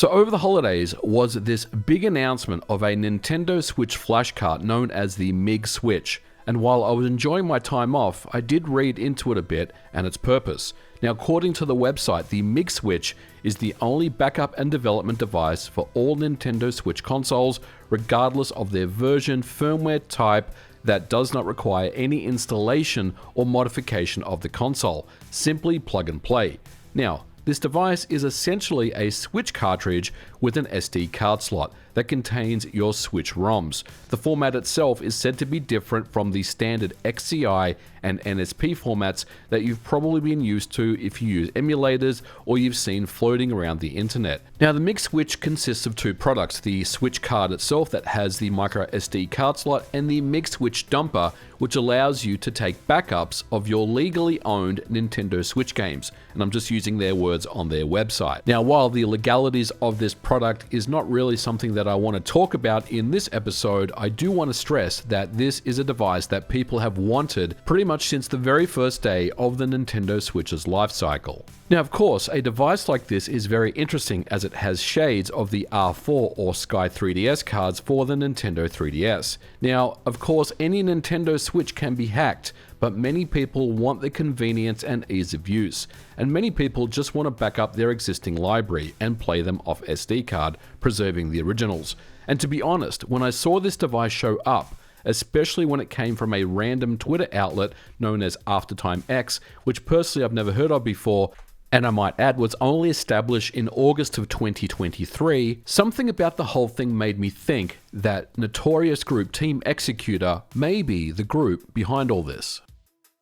So over the holidays was this big announcement of a Nintendo Switch flash cart known as the MIG Switch. And while I was enjoying my time off, I did read into it a bit and its purpose. Now, according to the website, the MIG Switch is the only backup and development device for all Nintendo Switch consoles, regardless of their version, firmware type, that does not require any installation or modification of the console. Simply plug and play. Now, this device is essentially a Switch cartridge with an SD card slot that contains your Switch ROMs. The format itself is said to be different from the standard XCI and NSP formats that you've probably been used to if you use emulators or you've seen floating around the internet. Now, the MIG Switch consists of two products, the Switch card itself that has the micro SD card slot and the MIG Switch dumper, which allows you to take backups of your legally owned Nintendo Switch games. And I'm just using their words on their website. Now, while the legalities of this product is not really something that I want to talk about in this episode, I do want to stress that this is a device that people have wanted pretty much since the very first day of the Nintendo Switch's life cycle. Now, of course, a device like this is very interesting as it has shades of the R4 or Sky 3DS cards for the Nintendo 3DS. Now, of course, any Nintendo Switch can be hacked, but many people want the convenience and ease of use, and many people just want to back up their existing library and play them off SD card, preserving the originals. And to be honest, when I saw this device show up, especially when it came from a random Twitter outlet known as Aftertime X, which personally I've never heard of before, and I might add was only established in August of 2023, something about the whole thing made me think that notorious group Team Xecuter may be the group behind all this.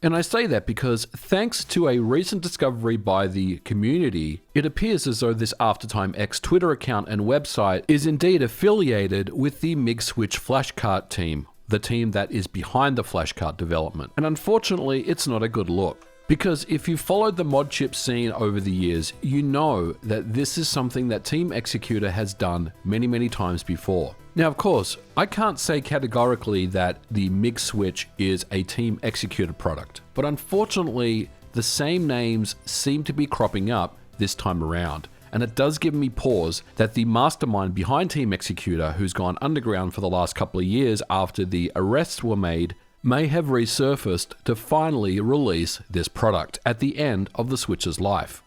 And I say that because thanks to a recent discovery by the community, it appears as though this Aftertime X Twitter account and website is indeed affiliated with the MIG Switch flashcart team, the team that is behind the flashcart development. And unfortunately, it's not a good look. Because if you've followed the mod chip scene over the years, you know that this is something that Team Xecuter has done many times before. Now, of course, I can't say categorically that the MIG Switch is a Team Xecuter product, but unfortunately, the same names seem to be cropping up this time around. And it does give me pause that the mastermind behind Team Xecuter, who's gone underground for the last couple of years after the arrests were made, may have resurfaced to finally release this product at the end of the Switch's life.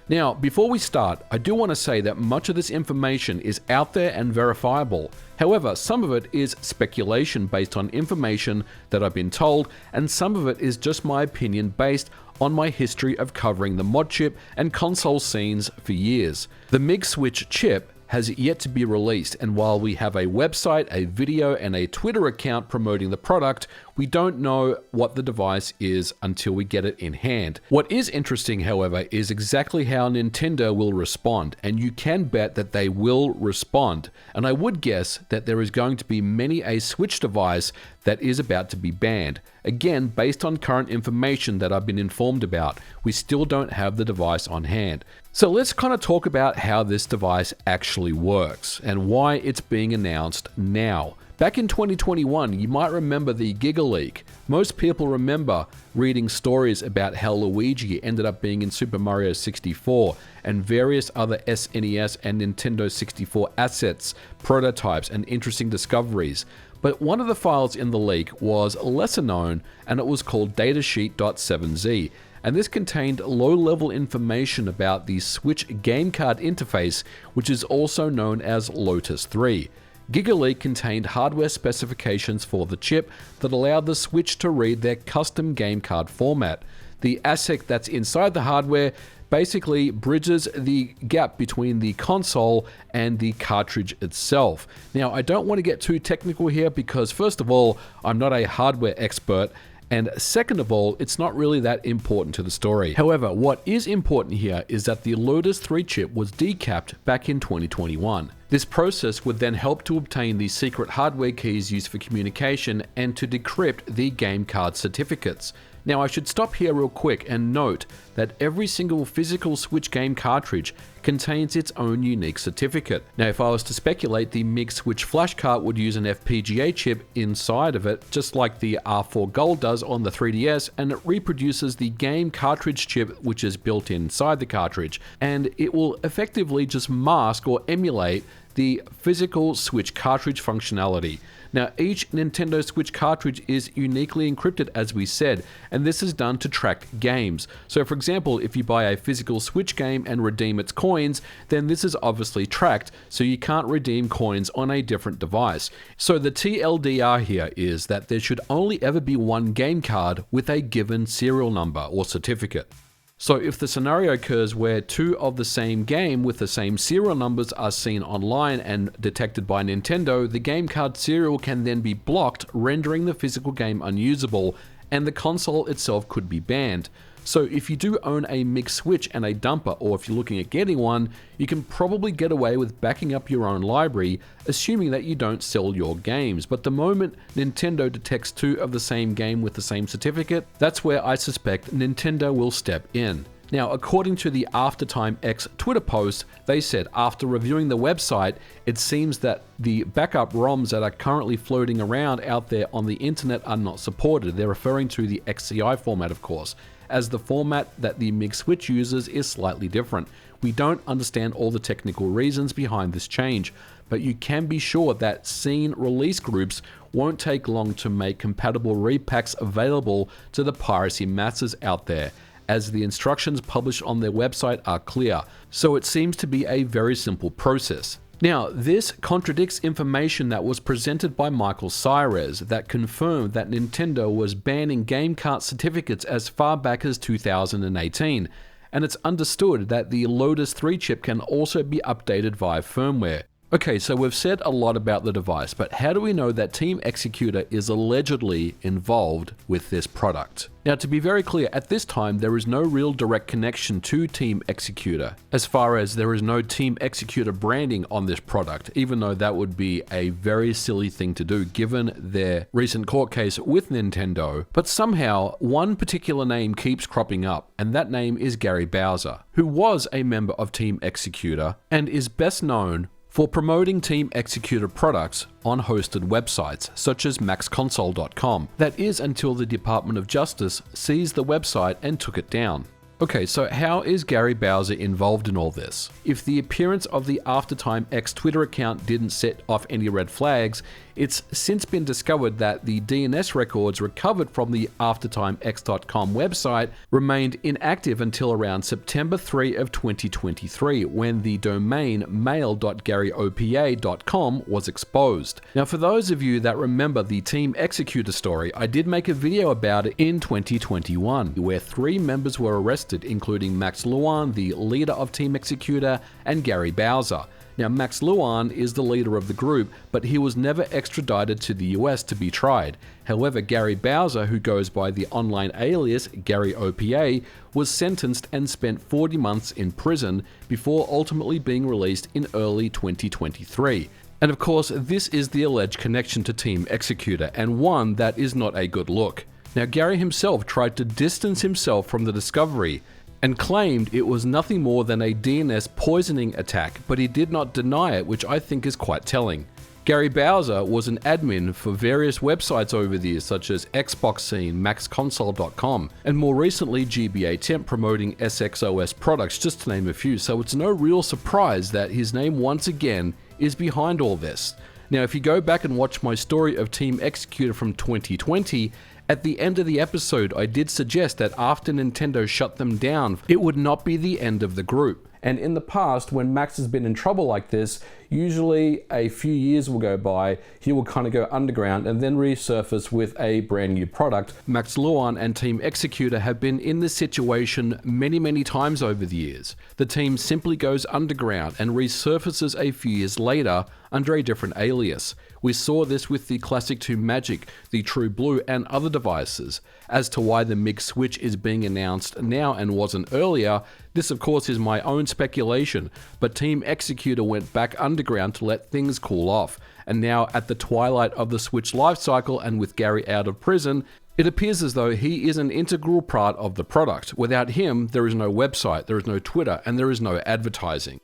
Now, before we start, I do want to say that much of this information is out there and verifiable. However, some of it is speculation based on information that I've been told, and some of it is just my opinion based on my history of covering the mod chip and console scenes for years. The MIG Switch chip has yet to be released, and while we have a website, a video, and a Twitter account promoting the product, we don't know what the device is until we get it in hand. What is interesting, however, is exactly how Nintendo will respond, and you can bet that they will respond. And I would guess that there is going to be many a Switch device that is about to be banned. Again, based on current information that I've been informed about, we still don't have the device on hand. So let's kind of talk about how this device actually works and why it's being announced now. Back in 2021, you might remember the Giga Leak. Most people remember reading stories about how Luigi ended up being in Super Mario 64 and various other SNES and Nintendo 64 assets, prototypes, and interesting discoveries. But one of the files in the leak was lesser known, and it was called datasheet.7z. And this contained low-level information about the Switch game card interface, which is also known as Lotus 3. GigaLeak contained hardware specifications for the chip that allowed the Switch to read their custom game card format. The ASIC that's inside the hardware basically bridges the gap between the console and the cartridge itself. Now, I don't want to get too technical here because, first of all, I'm not a hardware expert, and second of all, it's not really that important to the story. However, what is important here is that the Lotus 3 chip was decapped back in 2021. This process would then help to obtain the secret hardware keys used for communication and to decrypt the game card certificates. Now, I should stop here real quick and note that every single physical Switch game cartridge contains its own unique certificate. Now, if I was to speculate, the MIG Switch Flash Cart would use an FPGA chip inside of it, just like the R4 Gold does on the 3DS, and it reproduces the game cartridge chip which is built inside the cartridge, and it will effectively just mask or emulate the physical Switch cartridge functionality. Now, each Nintendo Switch cartridge is uniquely encrypted, as we said, and this is done to track games. So for example, if you buy a physical Switch game and redeem its coins, then this is obviously tracked, so you can't redeem coins on a different device. So the TLDR here is that there should only ever be one game card with a given serial number or certificate. So if the scenario occurs where two of the same game with the same serial numbers are seen online and detected by Nintendo, the game card serial can then be blocked, rendering the physical game unusable, and the console itself could be banned. So if you do own a MIG Switch and a dumper, or if you're looking at getting one, you can probably get away with backing up your own library, assuming that you don't sell your games. But the moment Nintendo detects two of the same game with the same certificate, that's where I suspect Nintendo will step in. Now, according to the Aftertime X Twitter post, they said after reviewing the website, it seems that the backup ROMs that are currently floating around out there on the internet are not supported. They're referring to the XCI format, of course, as the format that the MIG Switch uses is slightly different. We don't understand all the technical reasons behind this change, but you can be sure that scene release groups won't take long to make compatible repacks available to the piracy masses out there, as the instructions published on their website are clear, so it seems to be a very simple process. Now, this contradicts information that was presented by Michael Cyrez that confirmed that Nintendo was banning game cart certificates as far back as 2018, and it's understood that the Lotus 3 chip can also be updated via firmware. Okay, so we've said a lot about the device, but how do we know that Team Xecuter is allegedly involved with this product? Now, to be very clear, at this time, there is no real direct connection to Team Xecuter, as far as there is no Team Xecuter branding on this product, even though that would be a very silly thing to do given their recent court case with Nintendo. But somehow, one particular name keeps cropping up, and that name is Gary Bowser, who was a member of Team Xecuter and is best known for promoting Team Xecuter products on hosted websites such as maxconsole.com. That is until the Department of Justice seized the website and took it down. Okay, so how is Gary Bowser involved in all this? If the appearance of the Aftertime X Twitter account didn't set off any red flags, it's since been discovered that the DNS records recovered from the AftertimeX.com website remained inactive until around September 3 of 2023, when the domain mail.garyopa.com was exposed. Now, for those of you that remember the Team Xecuter story, I did make a video about it in 2021, where 3 members were arrested, including Max Luan, the leader of Team Xecuter, and Gary Bowser. Now, Max Luan is the leader of the group, but he was never extradited to the US to be tried. However, Gary Bowser, who goes by the online alias Gary OPA, was sentenced and spent 40 months in prison before ultimately being released in early 2023. And of course, this is the alleged connection to Team Xecuter, and one that is not a good look. Now, Gary himself tried to distance himself from the discovery and claimed it was nothing more than a DNS poisoning attack, but he did not deny it, which I think is quite telling. Gary Bowser was an admin for various websites over the years, such as Xbox Scene, maxconsole.com, and more recently GBA Temp promoting SXOS products, just to name a few, so it's no real surprise that his name once again is behind all this. Now, if you go back and watch my story of Team Xecuter from 2020, at the end of the episode, I did suggest that after Nintendo shut them down, it would not be the end of the group. And in the past, when Max has been in trouble like this, usually a few years will go by, he will kind of go underground and then resurface with a brand new product. Max Luan and Team Xecuter have been in this situation many times over the years. The team simply goes underground and resurfaces a few years later under a different alias. We saw this with the Classic 2 Magic, the True Blue, and other devices. As to why the MIG Switch is being announced now and wasn't earlier, this of course is my own speculation, but Team Xecuter went back underground to let things cool off, and now at the twilight of the Switch lifecycle and with Gary out of prison, It appears as though he is an integral part of the product. Without him, there is no website, there is no Twitter, and there is no advertising.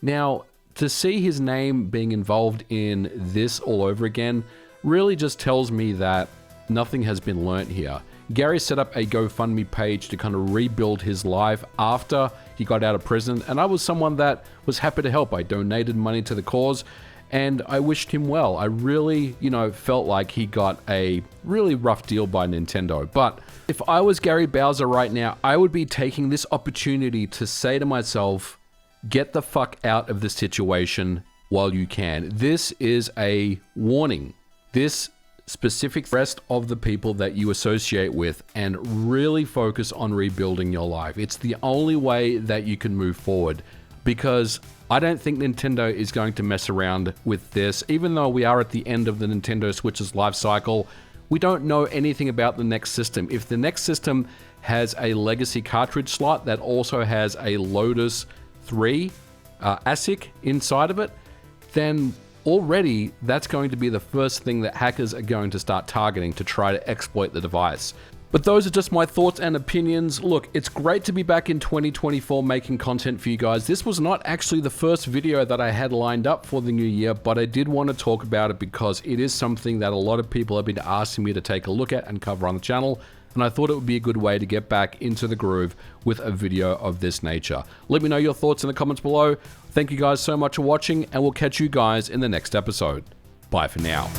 Now, to see his name being involved in this all over again really just tells me that nothing has been learnt here. Gary set up a GoFundMe page to kind of rebuild his life after he got out of prison, and I was someone that was happy to help. I donated money to the cause, and I wished him well. I really, felt like he got a really rough deal by Nintendo. But if I was Gary Bowser right now, I would be taking this opportunity to say to myself, get the fuck out of this situation while you can. This is a warning. This specific rest of the people that you associate with, and really focus on rebuilding your life. It's the only way that you can move forward, because I don't think Nintendo is going to mess around with this. Even though we are at the end of the Nintendo Switch's life cycle, we don't know anything about the next system. If the next system has a legacy cartridge slot that also has a Lotus 3 ASIC inside of it, then already that's going to be the first thing that hackers are going to start targeting to try to exploit the device. But those are just my thoughts and opinions. Look, it's great to be back in 2024 making content for you guys. This was not actually the first video that I had lined up for the new year, but I did want to talk about it because it is something that a lot of people have been asking me to take a look at and cover on the channel, and I thought it would be a good way to get back into the groove with a video of this nature. Let me know your thoughts in the comments below. Thank you guys so much for watching, and we'll catch you guys in the next episode. Bye for now.